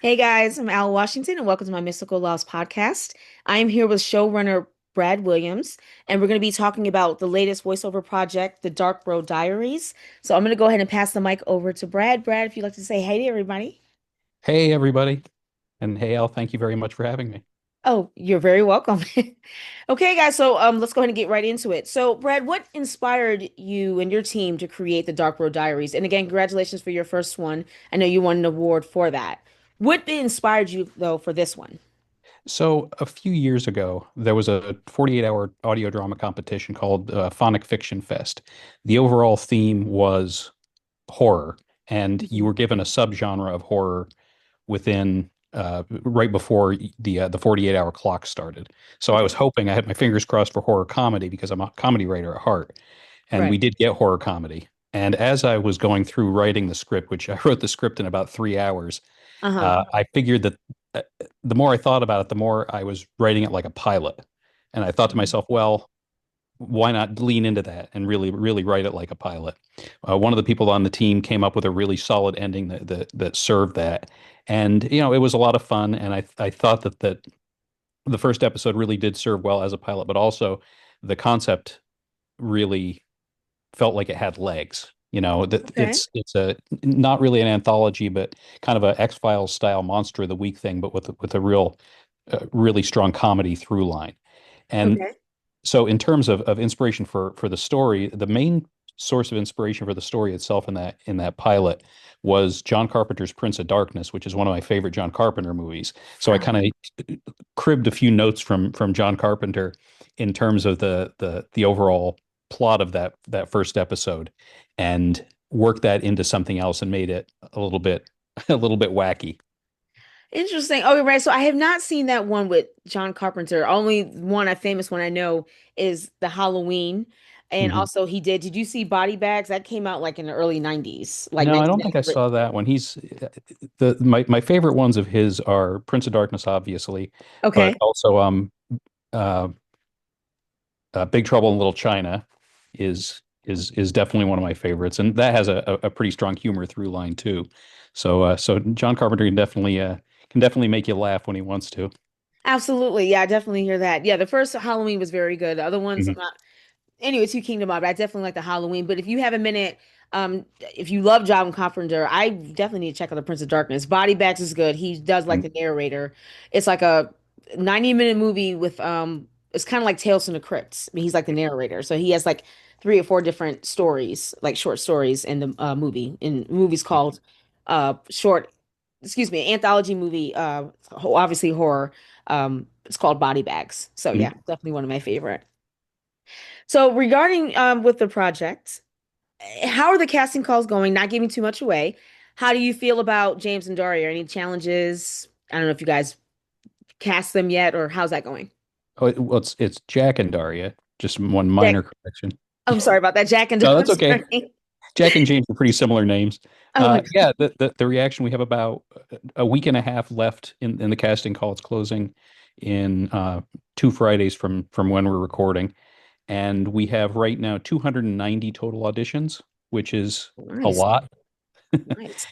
Hey guys, I'm Al Washington and welcome to my Mystical Laws podcast. I am here with showrunner Brad Williams, and we're going to be talking about the latest voiceover project, the Road Diaries. So I'm going to go ahead and pass the mic over to Brad. Brad, if you'd like to say hey to everybody. Hey, everybody. And hey, Al, thank you very much for having me. Oh, you're very welcome. Okay, guys, so let's go ahead and get right into it. So, Brad, what inspired you and your team to create the Road Diaries? And again, congratulations for your first one. I know you won an award for that. What inspired you though for this one? So, a few years ago, there was a 48-hour audio drama competition called Phonic Fiction Fest. The overall theme was horror, and you were given a subgenre of horror within right before the 48-hour clock started. So, I was Okay. hoping I had my fingers crossed for horror comedy because I'm a comedy writer at heart, and we Right. did get horror comedy. And as I was going through writing the script, which I wrote the script in about 3 hours, Uh-huh. I figured that uh, the more I thought about it, the more I was writing it like a pilot. And I thought to myself, well, why not lean into that and really write it like a pilot? One of the people on the team came up with a really solid ending that served that, and it was a lot of fun. And I thought that the first episode really did serve well as a pilot, but also the concept really felt like it had legs. That Okay. it's a not really an anthology, but kind of a X-Files style monster of the week thing, but with a really strong comedy through line. And Okay. so, in terms of inspiration for the story, the main source of inspiration for the story itself in that pilot was John Carpenter's Prince of Darkness, which is one of my favorite John Carpenter movies. So I Uh, kind of cribbed a few notes from John Carpenter in terms of the overall plot of that first episode, and worked that into something else and made it a little bit a little bit wacky. Interesting. Okay, right. So I have not seen that one with John Carpenter. Only one, a famous one I know is the Halloween. And Mhm. also he did you see Body Bags? That came out like in the early 90s, like No, I don't think I 1993. saw that one. He's the my favorite ones of his are Prince of Darkness, obviously, but Okay. also uh, Big Trouble in Little China is definitely one of my favorites, and that has a pretty strong humor through line too. So John Carpenter can definitely make you laugh when he wants to. Absolutely. Yeah, I definitely hear that. Yeah, the first Halloween was very good. The other ones I'm Mhm. not. Anyway, two Kingdom of, but I definitely like the Halloween. But if you have a minute, if you love John Carpenter, I definitely need to check out the Prince of Darkness. Body Bags is good. He does like the narrator. It's like a 90-minute movie with it's kind of like Tales from the Crypts. I mean, he's like the narrator. So he has like three or four different stories, like short stories in the movie. In movies called short, excuse me, anthology movie, obviously horror. It's called Body Bags. So yeah, definitely one of my favorite. So regarding with the project, how are the casting calls going? Not giving too much away. How do you feel about James and Daria? Any challenges? I don't know if you guys cast them yet, or how's that going? Oh, well, it's Jack and Daria. Just one Jack, minor correction. I'm sorry about that. Jack and No, Daria. I'm that's okay. sorry. Jack and James are pretty similar names. Oh, Yeah, the reaction, we have about a week and a half left in the casting call. It's closing in 2 Fridays from when we're recording, and we have right now 290 total auditions, which is a nice, lot. nice.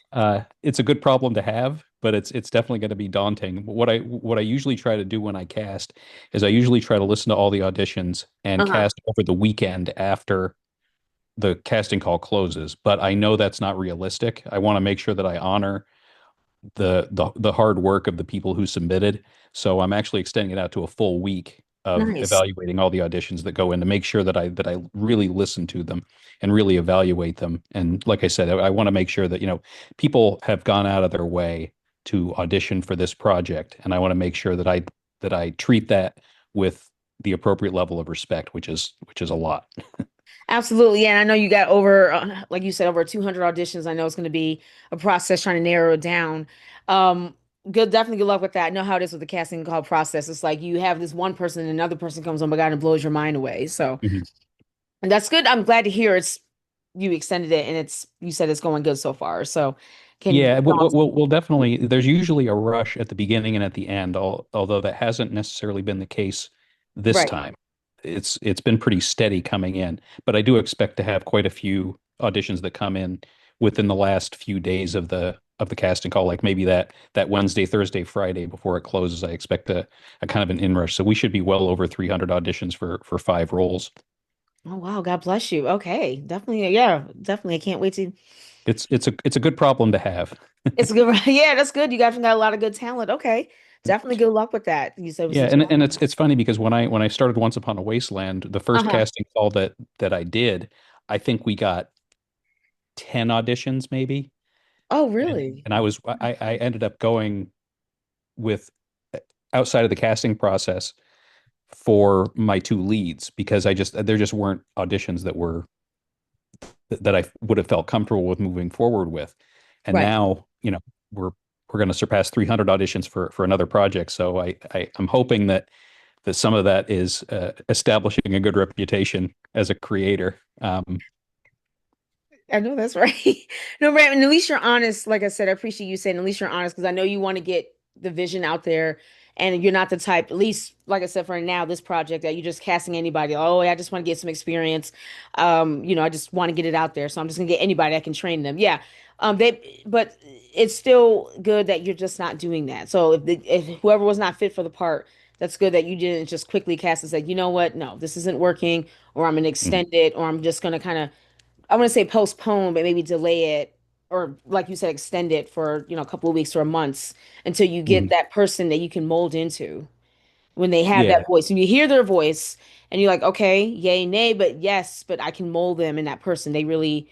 It's a good problem to have, but it's definitely going to be daunting. What I usually try to do when I cast is I usually try to listen to all the auditions and Uh-huh. cast over the weekend after the casting call closes, but I know that's not realistic. I want to make sure that I honor the hard work of the people who submitted. So I'm actually extending it out to a full week of Nice. evaluating all the auditions that go in to make sure that I really listen to them and really evaluate them. And like I said, I want to make sure that people have gone out of their way to audition for this project, and I want to make sure that I treat that with the appropriate level of respect, which is a lot. Absolutely. Yeah, and I know you got over, like you said, over 200 auditions. I know it's going to be a process trying to narrow it down. Um, definitely good luck with that. I know how it is with the casting call process. It's like you have this one person and another person comes, oh my God, and blows your mind away. So, Mhm. and that's good. I'm glad to hear you extended it and you said it's going good so far. So, can Yeah, we'll definitely. There's usually a rush at the beginning and at the end, although that hasn't necessarily been the case this right. time. It's been pretty steady coming in, but I do expect to have quite a few auditions that come in within the last few days of the casting call. Like maybe that Wednesday, Thursday, Friday before it closes, I expect a kind of an inrush. So we should be well over 300 auditions for 5 roles. Oh wow, God bless you. Okay, definitely, yeah, definitely. I can't wait to. It's a good problem to have. It's good. Yeah, that's good. You guys got a lot of good talent. Okay, definitely good luck with that. You said it was Yeah, a and challenge. it's funny because when I started Once Upon a Wasteland, the first Uh-huh. casting call that I did, I think we got 10 auditions maybe. Oh, And really? I ended up going with outside of the casting process for my two leads because I just there just weren't auditions that I would have felt comfortable with moving forward with. And Right. now, we're going to surpass 300 auditions for another project. So I'm hoping that some of that is establishing a good reputation as a creator. I know that's right. No, right. And at least you're honest. Like I said, I appreciate you saying at least you're honest because I know you want to get the vision out there and you're not the type, at least like I said, for now, this project that you're just casting anybody. Oh, I just want to get some experience. I just want to get it out there. So I'm just gonna get anybody that can train them. Yeah. But it's still good that you're just not doing that. So if whoever was not fit for the part, that's good that you didn't just quickly cast and say, you know what? No, this isn't working, or I'm gonna Mhm. extend it, or I'm just gonna kind of I want to say postpone, but maybe delay it or like you said, extend it for, a couple of weeks or months until you get Mhm. that person that you can mold into when they have that Yeah. voice. When you hear their voice and you're like, okay, yay, nay, but yes, but I can mold them in that person. They really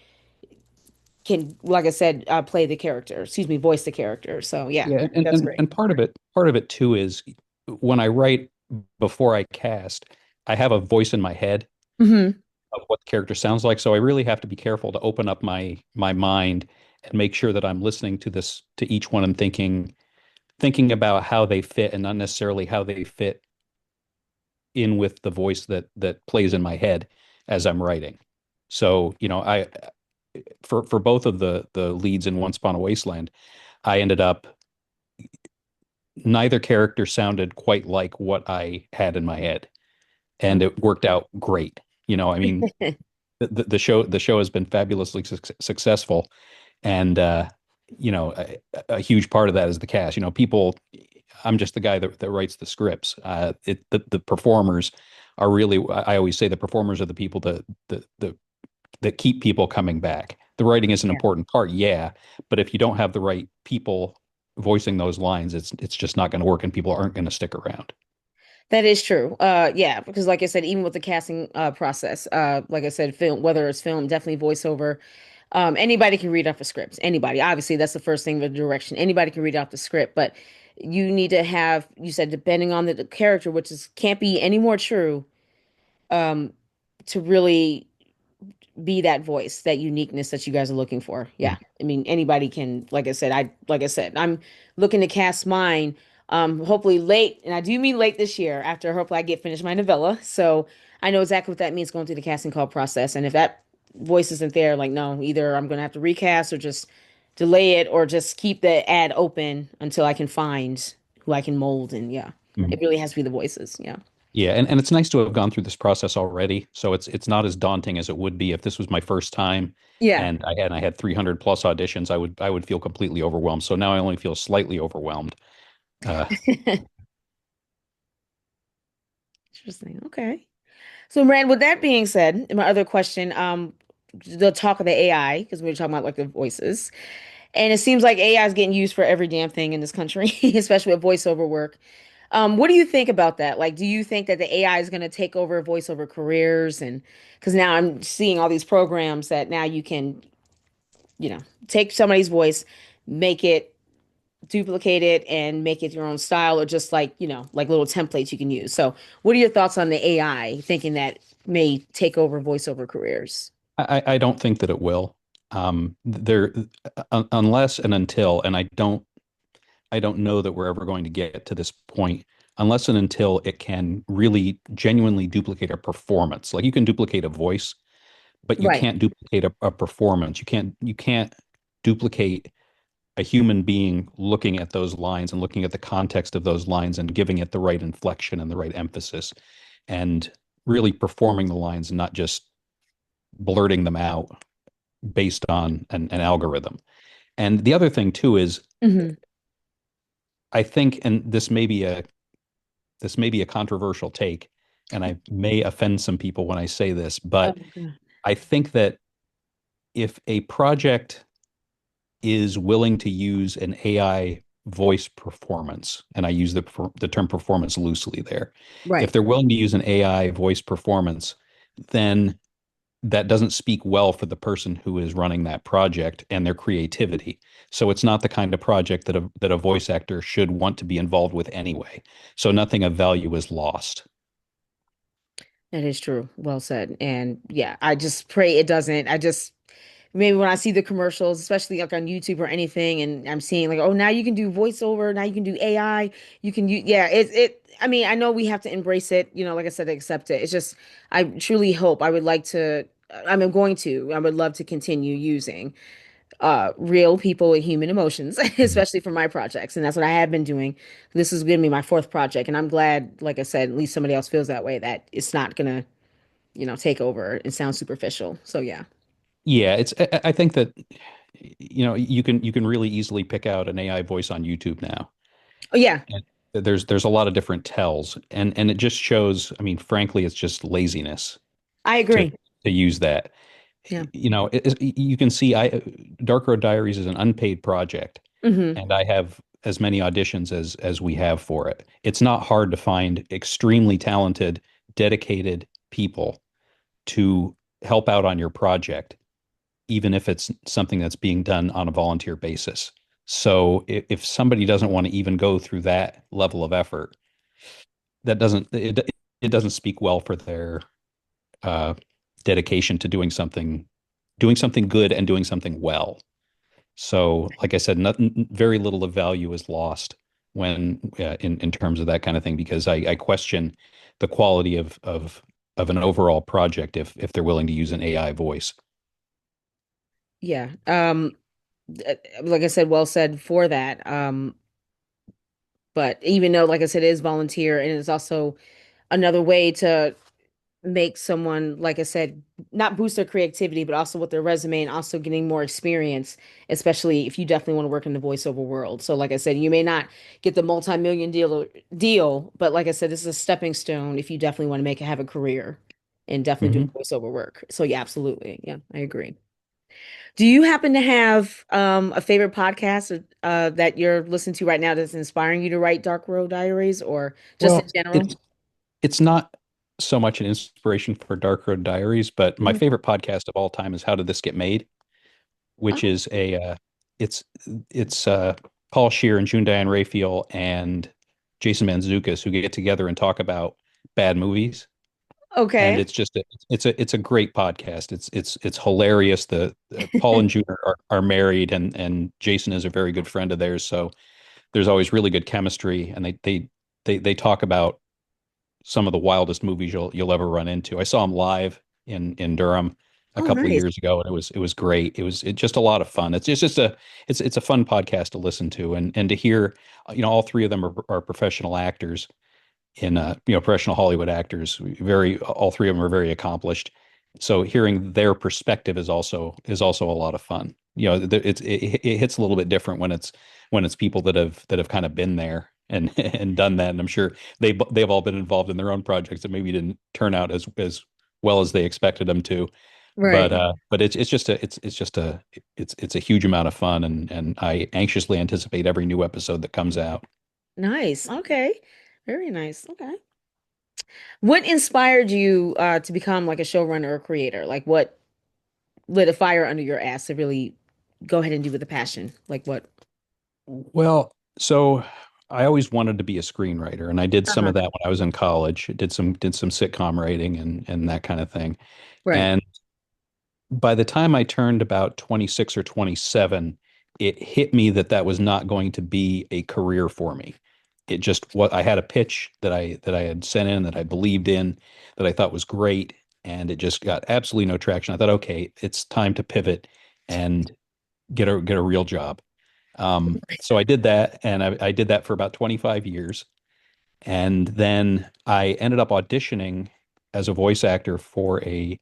can, like I said, play the character, excuse me, voice the character. So yeah, Yeah, and, that's and great. and part of it too is when I write before I cast, I have a voice in my head Hmm. of what the character sounds like. So I really have to be careful to open up my mind and make sure that I'm listening to each one and thinking about how they fit and not necessarily how they fit in with the voice that plays in my head as I'm writing. So, I for both of the leads in Once Upon a Wasteland, I ended up neither character sounded quite like what I had in my head, and it worked out great. I mean, the show has been fabulously successful, and a huge part of that is the cast. People. I'm just the guy that writes the scripts. The performers are really. I always say the performers are the people that keep people coming back. The writing is an Yeah. important part, yeah, but if you don't have the right people voicing those lines, it's just not going to work, and people aren't going to stick around. That is true. Yeah, because like I said, even with the casting process, like I said, film, whether it's film, definitely voiceover. Anybody can read off the scripts. Anybody. Obviously, that's the first thing, the direction. Anybody can read off the script, but you need to have, you said, depending on the character, which is can't be any more true, um, to really be that voice, that uniqueness that you guys are looking for. Yeah. I mean, anybody can, like I said, I'm looking to cast mine hopefully late, and I do mean late this year after hopefully I get finished my novella. So I know exactly what that means going through the casting call process. And if that voice isn't there, like no, either I'm gonna have to recast or just delay it or just keep the ad open until I can find who I can mold and yeah. It Mhm. really has to be the voices. Yeah. Yeah, and it's nice to have gone through this process already. So it's not as daunting as it would be if this was my first time Yeah. and I had 300 plus auditions. I would feel completely overwhelmed. So now I only feel slightly overwhelmed. Uh, Interesting. Okay. So, Rand, with that being said, my other question, the talk of the AI, because we were talking about like the voices, and it seems like AI is getting used for every damn thing in this country, especially with voiceover work. What do you think about that? Like, do you think that the AI is going to take over voiceover careers? And because now I'm seeing all these programs that now you can, you know, take somebody's voice, make it, duplicate it, and make it your own style, or just like, like little templates you can use. So, what are your thoughts on the AI thinking that may take over voiceover careers? I don't think that it will. There, unless and until, and I don't know that we're ever going to get to this point unless and until it can really genuinely duplicate a performance. Like you can duplicate a voice, but you Right. can't duplicate a performance. You can't duplicate a human being looking at those lines and looking at the context of those lines and giving it the right inflection and the right emphasis and really performing the lines and not just blurting them out based on an algorithm. And the other thing too is Hmm. I think, and this may be a controversial take, and I may offend some people when I say this, Oh, but God. I think that if a project is willing to use an AI voice performance, and I use the term performance loosely there, if Right. they're willing to use an AI voice performance, then that doesn't speak well for the person who is running that project and their creativity. So it's not the kind of project that a voice actor should want to be involved with anyway. So nothing of value is lost. That is true. Well said. And yeah, I just pray it doesn't. I just maybe when I see the commercials, especially like on YouTube or anything, and I'm seeing like, oh, now you can do voiceover, now you can do AI, you can use, yeah, I mean, I know we have to embrace it, like I said, accept it. It's just, I truly hope I would like to, I would love to continue using real people with human emotions, especially for my projects. And that's what I have been doing. This is going to be my fourth project. And I'm glad, like I said, at least somebody else feels that way, that it's not going to, take over and sound superficial. So yeah. Yeah, I think that you can really easily pick out an AI voice on YouTube now. Oh yeah, And there's a lot of different tells, and it just shows, I mean, frankly, it's just laziness I to agree. use that. Yeah. You can see I Dark Road Diaries is an unpaid project, Hmm. and I have as many auditions as we have for it. It's not hard to find extremely talented, dedicated people to help out on your project, even if it's something that's being done on a volunteer basis. So if somebody doesn't want to even go through that level of effort, it doesn't speak well for their uh, dedication to doing something good and doing something well. So, like I said, nothing, very little of value is lost when in terms of that kind of thing, because I question the quality of an overall project if they're willing to use an AI voice. Yeah. Like I said, well said for that. But even though, like I said, it is volunteer and it's also another way to make someone, like I said, not boost their creativity, but also with their resume and also getting more experience, especially if you definitely want to work in the voiceover world. So, like I said, you may not get the multi-million deal, but like I said, this is a stepping stone if you definitely want to have a career and definitely doing Mhm. voiceover work. So yeah, absolutely. Yeah, I agree. Do you happen to have a favorite podcast that you're listening to right now that's inspiring you to write Dark Road Diaries or just in Well, general? it's not so much an inspiration for Dark Road Diaries, but my Mhm. favorite podcast of all time is How Did This Get Made, which Oh, is it's it's Paul Scheer and June Diane Raphael and Jason Mantzoukas who get together and talk about bad movies, and okay. it's a great podcast. It's hilarious. The Paul and June are married, and Jason is a very good friend of theirs, so there's always really good chemistry, and they talk about some of the wildest movies you'll ever run into. I saw him live in Durham a Oh, couple of nice. years ago, and it was great. It just a lot of fun. It's just it's a fun podcast to listen to, and to hear, all three of them are professional actors in professional Hollywood actors. Very all three of them are very accomplished. So hearing their perspective is also a lot of fun. It hits a little bit different when it's people that have kind of been there and and done that. And I'm sure they've all been involved in their own projects that maybe didn't turn out as well as they expected them to. But Right. it's a huge amount of fun, and I anxiously anticipate every new episode that comes out. Nice. Okay. Very nice. Okay. What inspired you to become like a showrunner or creator? Like what lit a fire under your ass to really go ahead and do with a passion? Like what? Well, so I always wanted to be a screenwriter, and I did some Uh-huh. of that when I was in college. Did some sitcom writing and that kind of thing. Right. And by the time I turned about 26 or 27, it hit me that that was not going to be a career for me. It just what I had a pitch that I had sent in that I believed in, that I thought was great, and it just got absolutely no traction. I thought, okay, it's time to pivot and get a real job. So I did that, and I did that for about 25 years. And then I ended up auditioning as a voice actor for a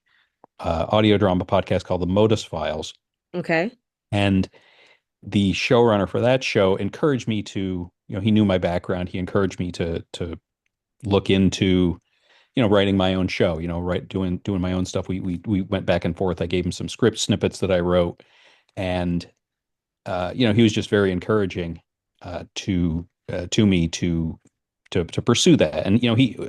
audio drama podcast called The Modus Files. Okay. And the showrunner for that show encouraged me to, he knew my background. He encouraged me to look into, writing my own show, doing my own stuff. We went back and forth. I gave him some script snippets that I wrote, and he was just very encouraging to me to pursue that. And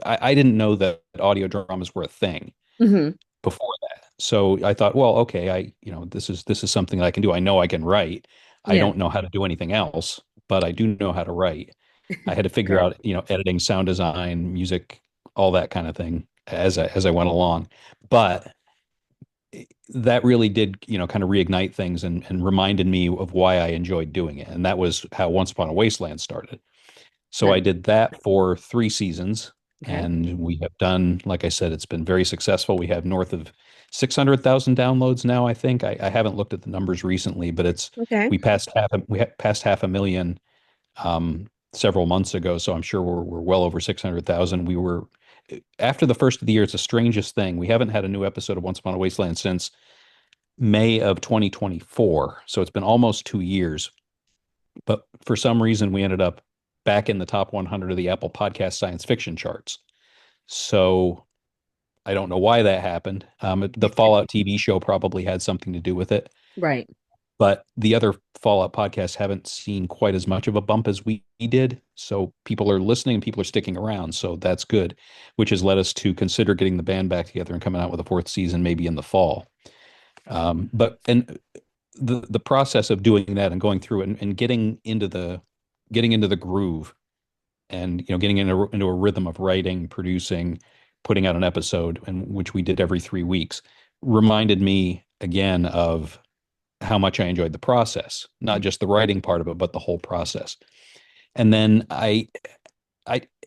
I didn't know that audio dramas were a thing Hmm. before that. So I thought, well, okay, this is something that I can do. I know I can write. I Yeah. don't know how to do anything else, but I do know how to write. I had to figure Okay. out, editing, sound design, music, all that kind of thing as I went along. But that really did, kind of reignite things and reminded me of why I enjoyed doing it. And that was how Once Upon a Wasteland started. So I Nice. did that for 3 seasons, Okay. and we have done, like I said, it's been very successful. We have north of 600,000 downloads now, I think. I haven't looked at the numbers recently, but Okay. we passed half a million several months ago. So I'm sure we're well over 600,000. We were after the first of the year. It's the strangest thing. We haven't had a new episode of Once Upon a Wasteland since May of 2024. So it's been almost 2 years. But for some reason, we ended up back in the top 100 of the Apple Podcast science fiction charts. So I don't know why that happened. The Fallout TV show probably had something to do with it, Right. but the other Fallout podcasts haven't seen quite as much of a bump as we did. So people are listening, people are sticking around. So that's good, which has led us to consider getting the band back together and coming out with a fourth season maybe in the fall. But and the process of doing that and going through it and getting into the groove and getting into a rhythm of writing, producing, putting out an episode, and which we did every 3 weeks, reminded me again of how much I enjoyed the process, not just the writing part of it, but the whole process. And then I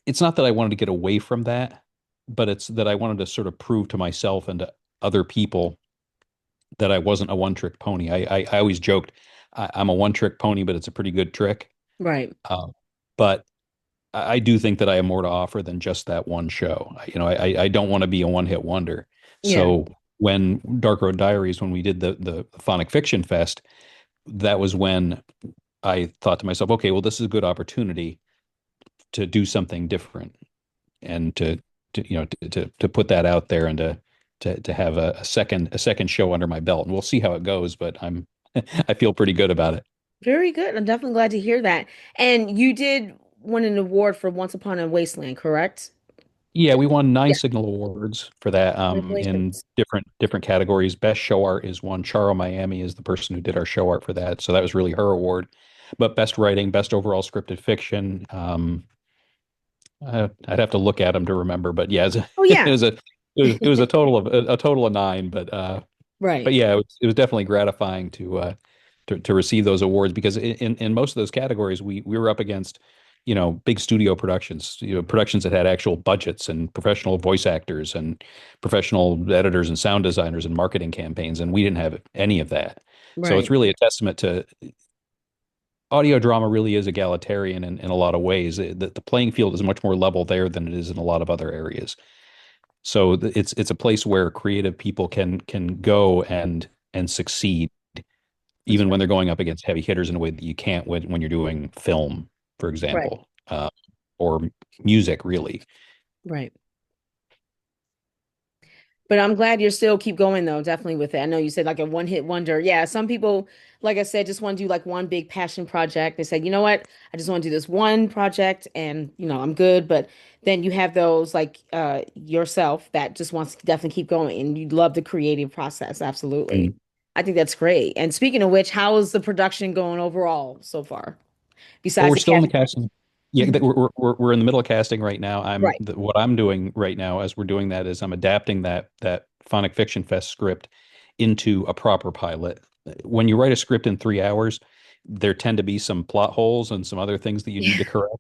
it's not that I wanted to get away from that, but it's that I wanted to sort of prove to myself and to other people that I wasn't a one trick pony. I always joked I'm a one trick pony, but it's a pretty good trick. Right. Uh, but I do think that I have more to offer than just that one show. I don't want to be a one hit wonder. Yeah. So when Dark Road Diaries, when we did the Phonic Fiction Fest, that was when I thought to myself, okay, well, this is a good opportunity to do something different and to put that out there and to have a second show under my belt. And we'll see how it goes, but I feel pretty good about it. Very good. I'm definitely glad to hear that. And you did win an award for Once Upon a Wasteland, correct? Yeah, we won nine Yeah. Signal Awards for that in Congratulations. different categories. Best show art is one. Charo Miami is the person who did our show art for that, so that was really her award. But best writing, best overall scripted fiction, I'd have to look at them to remember. But yeah, Oh it yeah. was a it was a total of nine. But Right. yeah, it was definitely gratifying to receive those awards because in most of those categories we were up against big studio productions, productions that had actual budgets and professional voice actors and professional editors and sound designers and marketing campaigns, and we didn't have any of that. So it's Right. really a testament to audio drama really is egalitarian in a lot of ways. The playing field is much more level there than it is in a lot of other areas. So it's a place where creative people can go and succeed, That's even right. when they're going up against heavy hitters in a way that you can't when you're doing film, for Right. example, or music, really. Right. But I'm glad you're still keep going though, definitely with it. I know you said like a one hit wonder. Yeah, some people, like I said, just want to do like one big passion project. They said, you know what? I just want to do this one project and I'm good. But then you have those like yourself that just wants to definitely keep going and you love the creative process. Absolutely. Mm. I think that's great. And speaking of which, how is the production going overall so far? Well, Besides we're the still in the cast? casting. Yeah, we're in the middle of casting right now. Right. What I'm doing right now as we're doing that is I'm adapting that Phonic Fiction Fest script into a proper pilot. When you write a script in 3 hours, there tend to be some plot holes and some other things that you need to correct.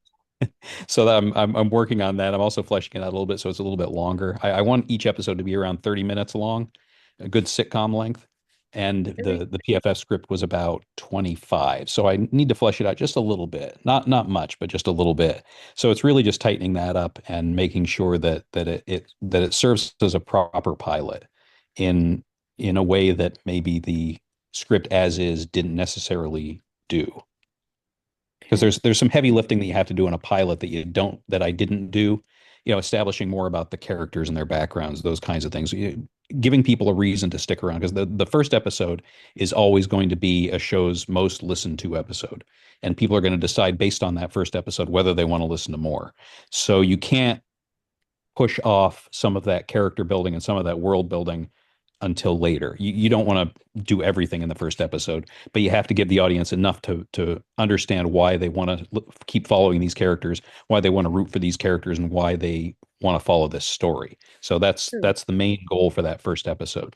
So that I'm working on that. I'm also fleshing it out a little bit, so it's a little bit longer. I want each episode to be around 30 minutes long, a good sitcom length. And the PFF script was about 25. So I need to flesh it out just a little bit. Not much, but just a little bit. So it's really just tightening that up and making sure that it serves as a proper pilot in in a way that maybe the script as is didn't necessarily do. Because Okay. there's some heavy lifting that you have to do in a pilot that you don't that I didn't do. Establishing more about the characters and their backgrounds, those kinds of things. Giving people a reason to stick around because the first episode is always going to be a show's most listened to episode, and people are going to decide based on that first episode whether they want to listen to more. So you can't push off some of that character building and some of that world building until later. You don't want to do everything in the first episode, but you have to give the audience enough to understand why they want to keep following these characters, why they want to root for these characters, and why they want to follow this story. So that's True. that's the main goal for that first episode.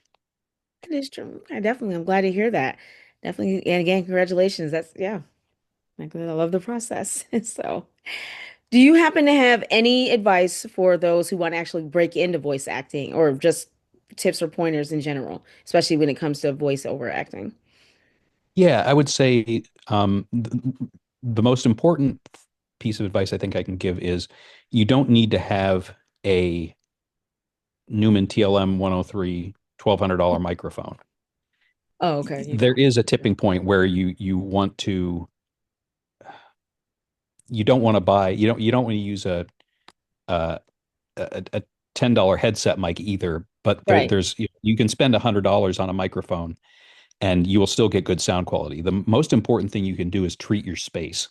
That is true. I definitely, I'm glad to hear that. Definitely, and again, congratulations. That's yeah. I love the process. So, do you happen to have any advice for those who want to actually break into voice acting or just tips or pointers in general, especially when it comes to voiceover acting? Yeah, I would say the most important piece of advice I think I can give is you don't need to have a Newman TLM 103 $1,200 microphone. Oh, okay. You There don't. is a tipping point where you want to you don't want to buy you don't want to use a a $10 headset mic either, but Right. there's you can spend $100 on a microphone and you will still get good sound quality. The most important thing you can do is treat your space.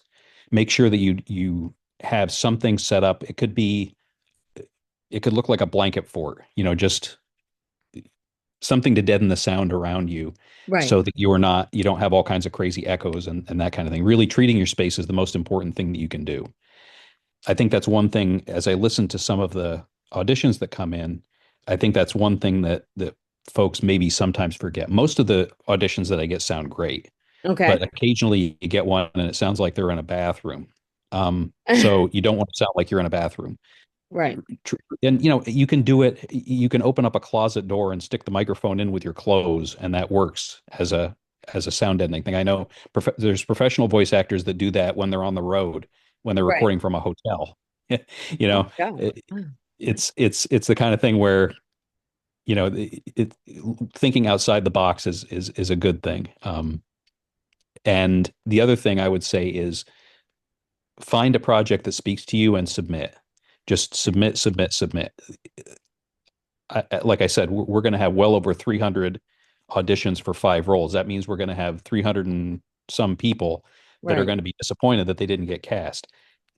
Make sure that you have something set up. It could look like a blanket fort, just something to deaden the sound around you Right. so that you don't have all kinds of crazy echoes and that kind of thing. Really treating your space is the most important thing that you can do. I think that's one thing as I listen to some of the auditions that come in, I think that's one thing that folks maybe sometimes forget. Most of the auditions that I get sound great, Okay. but occasionally you get one and it sounds like they're in a bathroom. So you don't want to sound like you're in a bathroom. Right. And you can do it. You can open up a closet door and stick the microphone in with your clothes, and that works as a sound editing thing. I know there's professional voice actors that do that when they're on the road, when they're Right. recording from a hotel. you Oh know, my God. it, Wow. it's the kind of thing where thinking outside the box is a good thing. And the other thing I would say is find a project that speaks to you and submit. Just submit, submit, submit. Like I said, we're going to have well over 300 auditions for 5 roles. That means we're going to have 300 and some people that are Right. going to be disappointed that they didn't get cast.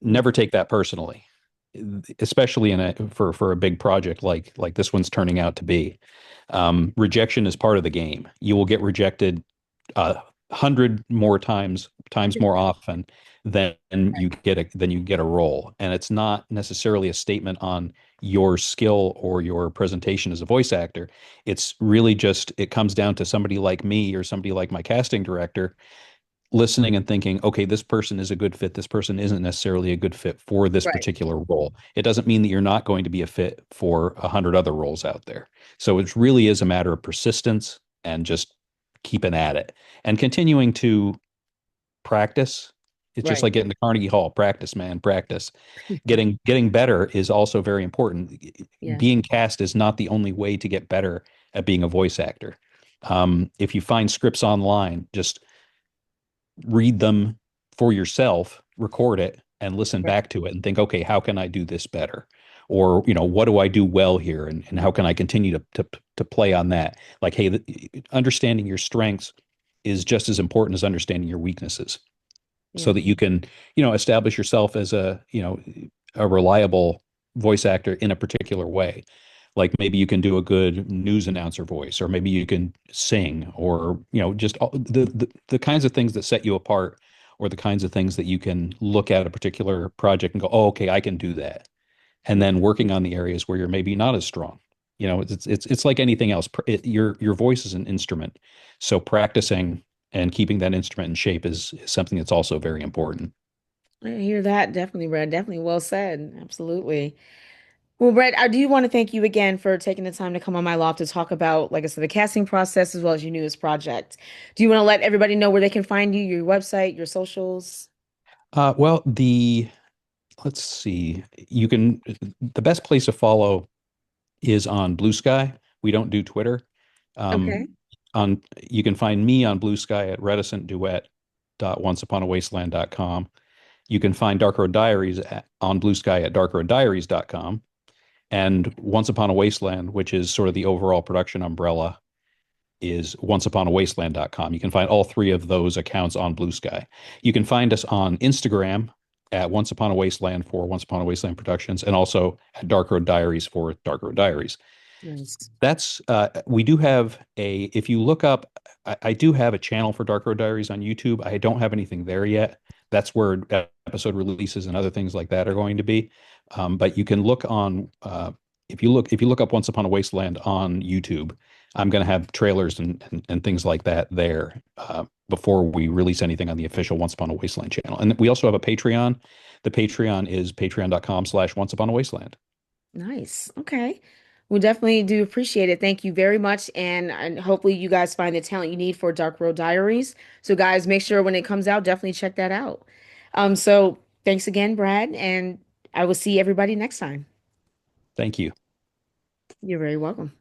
Mm. Never take that personally, especially for a big project like this one's turning out to be. Rejection is part of the game. You will get rejected 100 more times more often than you get a role, and it's not necessarily a statement on your skill or your presentation as a voice actor. It's really just it comes down to somebody like me or somebody like my casting director listening and thinking, okay, this person is a good fit. This person isn't necessarily a good fit for this Right. particular role. It doesn't mean that you're not going to be a fit for 100 other roles out there. So it really is a matter of persistence and just keeping at it and continuing to practice. It's just Right. like getting to Carnegie Hall. Practice, man, practice. Getting better is also very important. Yeah. Being cast is not the only way to get better at being a voice actor. If you find scripts online, just read them for yourself, record it, and listen Right. back to it and think, okay, how can I do this better? Or, what do I do well here? And how can I continue to play on that? Like, hey, understanding your strengths is just as important as understanding your weaknesses so Yeah. that you can, establish yourself as a reliable voice actor in a particular way. Like maybe you can do a good news announcer voice, or maybe you can sing, or just all the kinds of things that set you apart, or the kinds of things that you can look at a particular project and go, oh, okay, I can do that. And Yeah. then working on the areas where you're maybe not as strong. It's like anything else. Your voice is an instrument, so practicing and keeping that instrument in shape is something that's also very important. I hear that. Definitely, Brad. Definitely well said. Absolutely. Well, Brett, I do want to thank you again for taking the time to come on my loft to talk about, like I said, the casting process as well as your newest project. Do you want to let everybody know where they can find you, your website, your socials? Well, let's see. The best place to follow is on Blue Sky. We don't do Twitter. Okay. Um, you can find me on Blue Sky at Reticent Duet. www.onceuponawasteland.com. You can find Dark Road Diaries on Blue Sky at darkroaddiaries.com. And Once Upon a Wasteland, which is sort of the overall production umbrella, is onceuponawasteland.com. You can find all three of those accounts on Blue Sky. You can find us on Instagram at Once Upon a Wasteland for Once Upon a Wasteland Productions, and also at Dark Road Diaries for Dark Road Diaries. Nice. That's we do have a if you look up I do have a channel for Dark Road Diaries on YouTube. I don't have anything there yet. That's where episode releases and other things like that are going to be. But you can look on if you look up Once Upon a Wasteland on YouTube, I'm going to have trailers and things like that there before we release anything on the official Once Upon a Wasteland channel. And we also have a Patreon. The Patreon is patreon.com/Once Upon a Wasteland. Nice. Okay. We definitely do appreciate it. Thank you very much. And hopefully you guys find the talent you need for Dark Road Diaries. So guys, make sure when it comes out, definitely check that out. So thanks again, Brad, and I will see everybody next time. Thank you. You're very welcome.